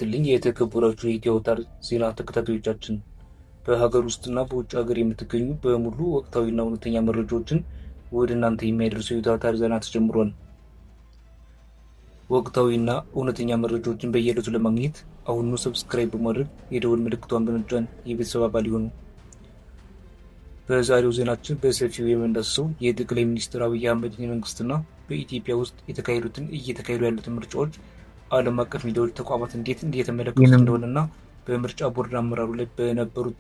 ይስጥልኝ የተከበራችሁ የኢትዮ አውታር ዜና ተከታታዮቻችን፣ በሀገር ውስጥና በውጭ ሀገር የምትገኙ በሙሉ ወቅታዊና እውነተኛ መረጃዎችን ወደ እናንተ የሚያደርሰው የኢትዮ አውታር ዜና ተጀምሯል። ወቅታዊና እውነተኛ መረጃዎችን በየዕለቱ ለማግኘት አሁኑ ሰብስክራይብ በማድረግ የደወል ምልክቷን በመጫን የቤተሰብ አባል ይሁኑ። በዛሬው ዜናችን በሰፊው የምንዳስሰው የጠቅላይ ሚኒስትር አብይ አህመድ መንግስትና በኢትዮጵያ ውስጥ እየተካሄዱ ያሉትን ምርጫዎች ዓለም አቀፍ ሚዲያዎች ተቋማት እንዴት እየተመለከቱት እንደሆነና በምርጫ ቦርድ አመራሩ ላይ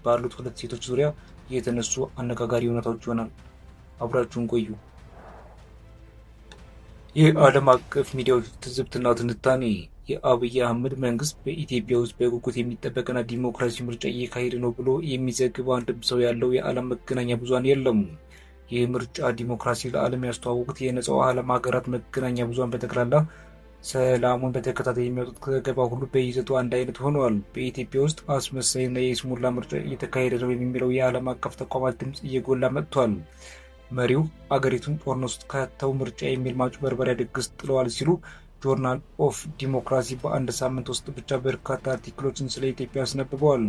ባሉት ሁለት ሴቶች ዙሪያ የተነሱ አነጋጋሪ እውነታዎች ይሆናል። አብራችሁን ቆዩ። የዓለም አቀፍ ሚዲያዎች ትዝብትና ትንታኔ። የአብይ አህመድ መንግስት በኢትዮጵያ ውስጥ በጉጉት የሚጠበቅና ዲሞክራሲ ምርጫ እየካሄደ ነው ብሎ የሚዘግብ አንድም ሰው ያለው የዓለም መገናኛ ብዙሃን የለም። ይህ ምርጫ ዲሞክራሲ ለዓለም ያስተዋወቁት የነጻው ዓለም ሀገራት መገናኛ ብዙሃን በጠቅላላ ሰላሙን በተከታታይ የሚወጡት ዘገባ ሁሉ በይዘቱ አንድ አይነት ሆኗል። በኢትዮጵያ ውስጥ አስመሳይና የይስሙላ ምርጫ እየተካሄደ ነው የሚለው የዓለም አቀፍ ተቋማት ድምፅ እየጎላ መጥቷል። መሪው አገሪቱን ጦርነት ውስጥ ከተው ምርጫ የሚል ማጭበርበሪያ ድግስ ጥለዋል ሲሉ ጆርናል ኦፍ ዲሞክራሲ በአንድ ሳምንት ውስጥ ብቻ በርካታ አርቲክሎችን ስለ ኢትዮጵያ አስነብበዋል።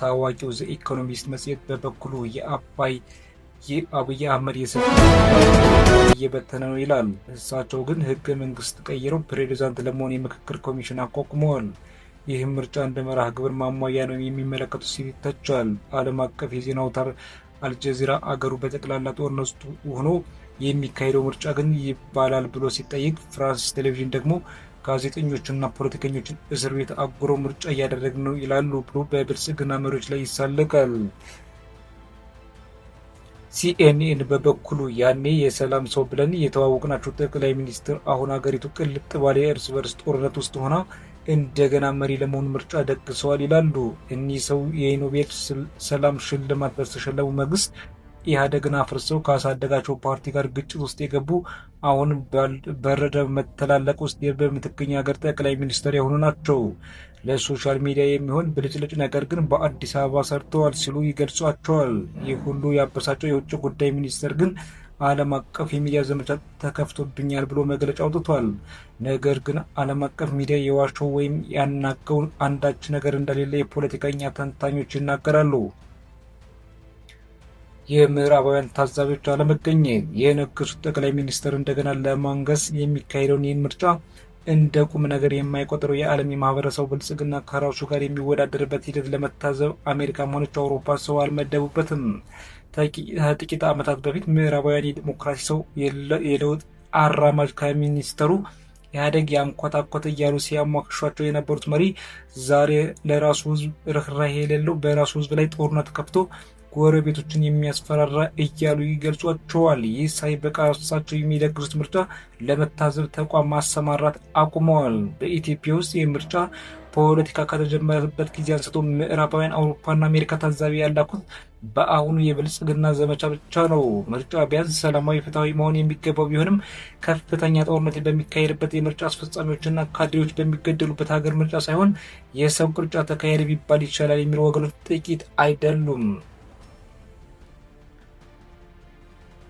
ታዋቂው ዘ ኢኮኖሚስት መጽሔት በበኩሉ የአብይ አህመድ እየበተነ ነው ይላል። እሳቸው ግን ህገ መንግስት ቀይረው ፕሬዚዳንት ለመሆን የምክክር ኮሚሽን አቋቁመዋል። ይህም ምርጫ እንደ መርሃ ግብር ማሟያ ነው የሚመለከቱ ሲል ይተቻል። ዓለም አቀፍ የዜና አውታር አልጀዚራ አገሩ በጠቅላላ ጦርነት ውስጥ ሆኖ የሚካሄደው ምርጫ ግን ይባላል ብሎ ሲጠይቅ፣ ፍራንስ ቴሌቪዥን ደግሞ ጋዜጠኞችና ፖለቲከኞችን እስር ቤት አጉረው ምርጫ እያደረግን ነው ይላሉ ብሎ በብልጽግና መሪዎች ላይ ይሳለቃል። ሲኤንኤን በበኩሉ ያኔ የሰላም ሰው ብለን የተዋወቅናቸው ጠቅላይ ሚኒስትር አሁን አገሪቱ ቅልጥ ባለ የእርስ በርስ ጦርነት ውስጥ ሆና እንደገና መሪ ለመሆን ምርጫ ደግሰዋል ይላሉ። እኒህ ሰው የኖቤል ሰላም ሽልማት በተሸለሙ መንግስት ኢህአዴግን አፍርሰው ካሳደጋቸው ፓርቲ ጋር ግጭት ውስጥ የገቡ አሁን በረደ መተላለቅ ውስጥ በምትገኝ ሀገር ጠቅላይ ሚኒስትር የሆኑ ናቸው። ለሶሻል ሚዲያ የሚሆን ብልጭልጭ ነገር ግን በአዲስ አበባ ሰርተዋል ሲሉ ይገልጿቸዋል። ይህ ሁሉ ያበሳጨው የውጭ ጉዳይ ሚኒስትር ግን ዓለም አቀፍ የሚዲያ ዘመቻ ተከፍቶብኛል ብሎ መግለጫ አውጥቷል። ነገር ግን ዓለም አቀፍ ሚዲያ የዋሸው ወይም ያናገው አንዳች ነገር እንደሌለ የፖለቲከኛ ተንታኞች ይናገራሉ። የምዕራባውያን ታዛቢዎች አለመገኘት። የነገሱት ጠቅላይ ሚኒስትር እንደገና ለማንገስ የሚካሄደውን ይህን ምርጫ እንደ ቁም ነገር የማይቆጥረው የዓለም የማህበረሰብ ብልጽግና ከራሱ ጋር የሚወዳደርበት ሂደት ለመታዘብ አሜሪካም ሆነች አውሮፓ ሰው አልመደቡበትም። ከጥቂት ዓመታት በፊት ምዕራባውያን የዲሞክራሲ ሰው የለውጥ አራማጅ ከሚኒስተሩ ኢህአዴግ ያንኮታኮተ እያሉ ሲያሟክሿቸው የነበሩት መሪ ዛሬ ለራሱ ህዝብ ርኅራኄ የሌለው በራሱ ህዝብ ላይ ጦርነት ከፍቶ ጎረቤቶችን የሚያስፈራራ እያሉ ይገልጿቸዋል። ይህ ሳይበቃ እሳቸው የሚደግሱት ምርጫ ለመታዘብ ተቋም ማሰማራት አቁመዋል። በኢትዮጵያ ውስጥ የምርጫ ፖለቲካ ከተጀመረበት ጊዜ አንስቶ ምዕራባውያን አውሮፓና አሜሪካ ታዛቢ ያላኩት በአሁኑ የብልጽግና ዘመቻ ብቻ ነው። ምርጫ ቢያንስ ሰላማዊ፣ ፍትሐዊ መሆን የሚገባው ቢሆንም ከፍተኛ ጦርነት በሚካሄድበት የምርጫ አስፈጻሚዎችና ካድሬዎች በሚገደሉበት ሀገር ምርጫ ሳይሆን የሰው ቅርጫ ተካሄደ ቢባል ይቻላል የሚሉ ወገኖች ጥቂት አይደሉም።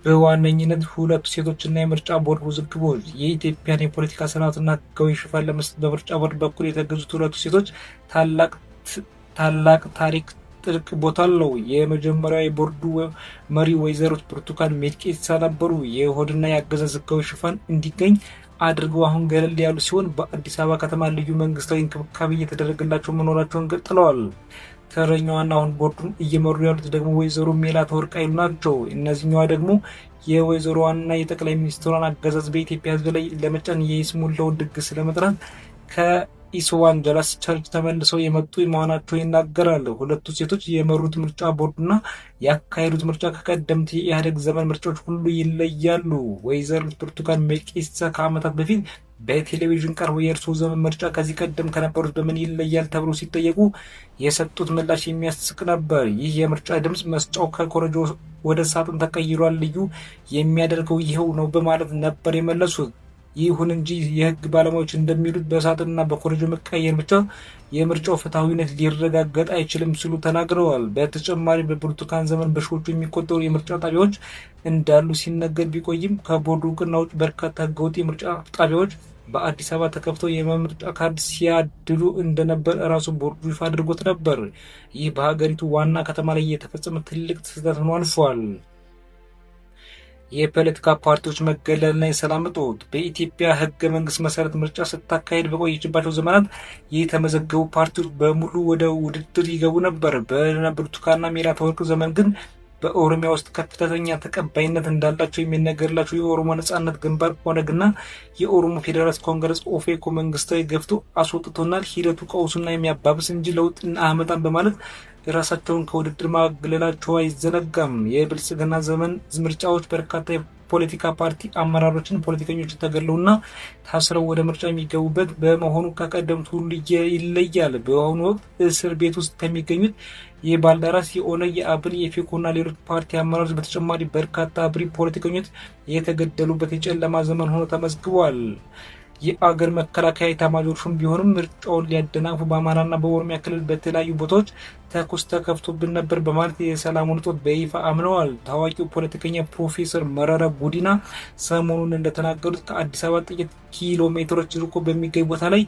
በዋነኝነት ሁለቱ ሴቶችና የምርጫ ቦርድ ውዝግቦች። የኢትዮጵያን የፖለቲካ ስርዓትና ህጋዊ ሽፋን ለመስጠት በምርጫ ቦርድ በኩል የተገዙት ሁለቱ ሴቶች ታላቅ ታሪክ ጥልቅ ቦታ አለው። የመጀመሪያው የቦርዱ መሪ ወይዘሮ ብርቱካን ሚደቅሳ ነበሩ። የሆድና የአገዛዝ ህጋዊ ሽፋን እንዲገኝ አድርገው አሁን ገለል ያሉ ሲሆን በአዲስ አበባ ከተማ ልዩ መንግስታዊ እንክብካቤ እየተደረገላቸው መኖራቸውን ገልጠዋል። ተረኛዋና አሁን ቦርዱን እየመሩ ያሉት ደግሞ ወይዘሮ ሜላትወርቅ ኃይሉ ናቸው። እነዚህኛዋ ደግሞ የወይዘሮዋንና የጠቅላይ ሚኒስትሯን አገዛዝ በኢትዮጵያ ህዝብ ላይ ለመጫን የይስሙላውን ድግስ ለመጥራት ከኢስዋንጀለስ ቸርች ተመልሰው የመጡ መሆናቸው ይናገራል። ሁለቱ ሴቶች የመሩት ምርጫ ቦርዱና ያካሄዱት ምርጫ ከቀደምት የኢህአዴግ ዘመን ምርጫዎች ሁሉ ይለያሉ። ወይዘሮ ብርቱካን ሚደቅሳ ከዓመታት በፊት በቴሌቪዥን ቀርበው የእርስዎ ዘመን ምርጫ ከዚህ ቀደም ከነበሩት በምን ይለያል ተብሎ ሲጠየቁ የሰጡት ምላሽ የሚያስቅ ነበር። ይህ የምርጫ ድምፅ መስጫው ከኮረጆ ወደ ሳጥን ተቀይሯል፣ ልዩ የሚያደርገው ይኸው ነው በማለት ነበር የመለሱት። ይሁን እንጂ የህግ ባለሙያዎች እንደሚሉት በሳጥንና በኮረጆ መቀየር ብቻ የምርጫው ፍትሐዊነት ሊረጋገጥ አይችልም ሲሉ ተናግረዋል። በተጨማሪ በብርቱካን ዘመን በሺዎቹ የሚቆጠሩ የምርጫ ጣቢያዎች እንዳሉ ሲነገር ቢቆይም ከቦርዱ እውቅና ውጭ በርካታ ህገወጥ የምርጫ ጣቢያዎች በአዲስ አበባ ተከፍተው የምርጫ ካርድ ሲያድሉ እንደነበር ራሱ ቦርዱ ይፋ አድርጎት ነበር። ይህ በሀገሪቱ ዋና ከተማ ላይ የተፈጸመ ትልቅ ስህተት ሆኖ አልፏል። የፖለቲካ ፓርቲዎች መገለልና የሰላም እጦት። በኢትዮጵያ ህገ መንግስት መሰረት ምርጫ ስታካሄድ በቆየችባቸው ዘመናት የተመዘገቡ ፓርቲዎች በሙሉ ወደ ውድድር ይገቡ ነበር። በእነ ብርቱካንና ሜላትወርቅ ዘመን ግን በኦሮሚያ ውስጥ ከፍተኛ ተቀባይነት እንዳላቸው የሚነገርላቸው የኦሮሞ ነጻነት ግንባር ኦነግና የኦሮሞ ፌዴራሊስት ኮንግረስ ኦፌኮ መንግስታዊ ገፍቶ አስወጥቶናል፣ ሂደቱ ቀውሱና የሚያባብስ እንጂ ለውጥ አያመጣም በማለት ራሳቸውን ከውድድር ማግለላቸው አይዘነጋም። የብልጽግና ዘመን ምርጫዎች በርካታ የፖለቲካ ፓርቲ አመራሮችን፣ ፖለቲከኞች ተገለውና ታስረው ወደ ምርጫ የሚገቡበት በመሆኑ ከቀደምት ሁሉ ይለያል። በአሁኑ ወቅት እስር ቤት ውስጥ ከሚገኙት የባልደራስ፣ የኦነግ፣ የአብን፣ የፌኮና ሌሎች ፓርቲ አመራሮች በተጨማሪ በርካታ አብሪ ፖለቲከኞች የተገደሉበት የጨለማ ዘመን ሆኖ ተመዝግቧል። የአገር መከላከያ ኤታማዦር ሹም ቢሆንም ምርጫውን ሊያደናቅፉ በአማራና በኦሮሚያ ክልል በተለያዩ ቦታዎች ተኩስ ተከፍቶብን ነበር በማለት የሰላሙን እጦት በይፋ አምነዋል። ታዋቂው ፖለቲከኛ ፕሮፌሰር መረራ ጉዲና ሰሞኑን እንደተናገሩት ከአዲስ አበባ ጥቂት ኪሎ ሜትሮች ርቆ በሚገኝ ቦታ ላይ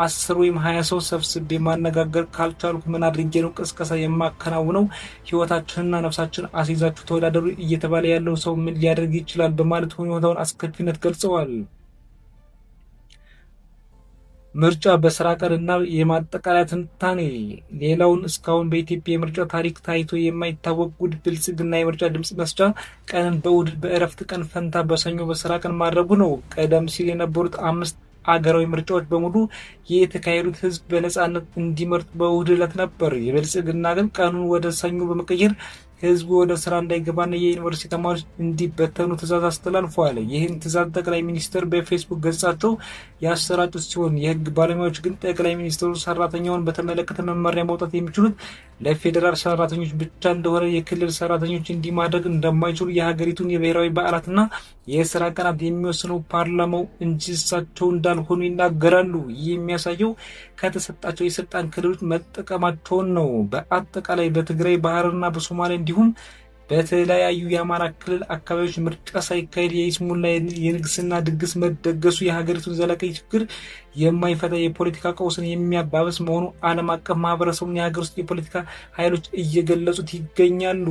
10 ወይም 20 ሰው ሰብስቤ ማነጋገር ካልቻልኩ ምን አድርጌ ነው ቅስቀሳ የማከናውነው? ህይወታችንና ነፍሳችን አስይዛችሁ ተወዳደሩ እየተባለ ያለው ሰው ምን ሊያደርግ ይችላል? በማለት ሁኔታውን አስከፊነት ገልጸዋል። ምርጫ በስራ ቀንና የማጠቃለያ ትንታኔ። ሌላውን እስካሁን በኢትዮጵያ የምርጫ ታሪክ ታይቶ የማይታወቅ ጉድ ብልጽግና የምርጫ ድምጽ መስጫ ቀንን በእረፍት ቀን ፈንታ በሰኞ በስራ ቀን ማድረጉ ነው። ቀደም ሲል የነበሩት 5 አገራዊ ምርጫዎች በሙሉ የተካሄዱት ህዝብ በነጻነት እንዲመርጥ በእሁድ ዕለት ነበር። የብልጽግና ግን ቀኑን ወደ ሰኞ በመቀየር ህዝቡ ወደ ስራ እንዳይገባና የዩኒቨርሲቲ ተማሪዎች እንዲበተኑ ትዕዛዝ አስተላልፈዋል። ይህን ትዕዛዝ ጠቅላይ ሚኒስትር በፌስቡክ ገጻቸው ያሰራጩት ሲሆን የህግ ባለሙያዎች ግን ጠቅላይ ሚኒስትሩ ሰራተኛውን በተመለከተ መመሪያ ማውጣት የሚችሉት ለፌዴራል ሰራተኞች ብቻ እንደሆነ፣ የክልል ሰራተኞች እንዲህ ማድረግ እንደማይችሉ፣ የሀገሪቱን የብሔራዊ በዓላትና የስራ ቀናት የሚወስነው ፓርላማው እንጂ እሳቸው እንዳልሆኑ ይናገራሉ። ይህ የሚያሳየው ከተሰጣቸው የስልጣን ክልሎች መጠቀማቸውን ነው። በአጠቃላይ በትግራይ፣ ባህርና በሶማሊያ እንዲሁም በተለያዩ የአማራ ክልል አካባቢዎች ምርጫ ሳይካሄድ የይስሙላ የንግስና ድግስ መደገሱ የሀገሪቱን ዘላቂ ችግር የማይፈታ የፖለቲካ ቀውስን የሚያባብስ መሆኑ ዓለም አቀፍ ማህበረሰቡን የሀገር ውስጥ የፖለቲካ ኃይሎች እየገለጹት ይገኛሉ።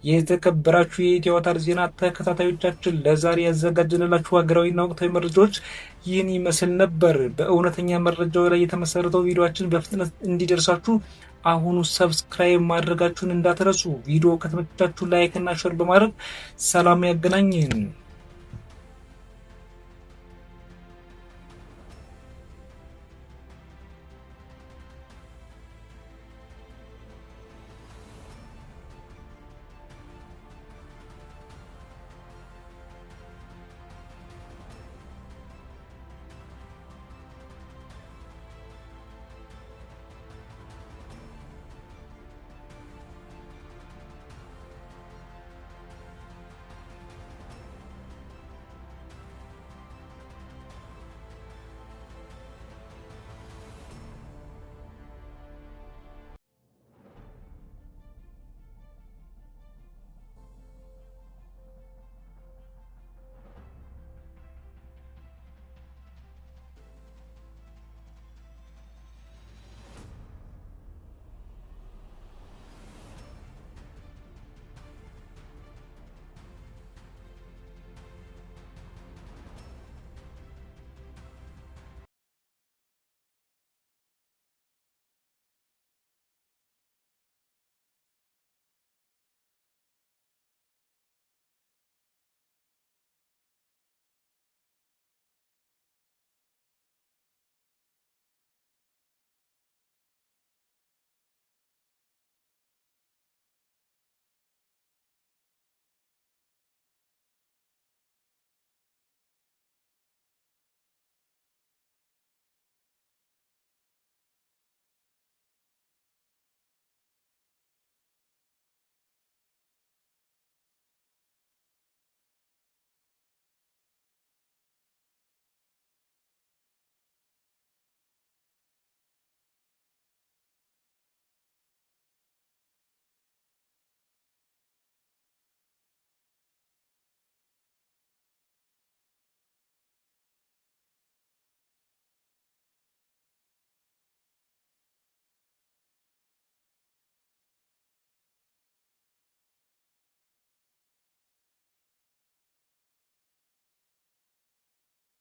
የተከበራችሁ የኢትዮ አውታር ዜና ተከታታዮቻችን ለዛሬ ያዘጋጀንላችሁ ሀገራዊና ወቅታዊ መረጃዎች ይህን ይመስል ነበር። በእውነተኛ መረጃው ላይ የተመሰረተው ቪዲዮአችን በፍጥነት እንዲደርሳችሁ አሁኑ ሰብስክራይብ ማድረጋችሁን እንዳትረሱ። ቪዲዮ ከተመቻችሁ ላይክ እና ሼር በማድረግ ሰላም ያገናኘን።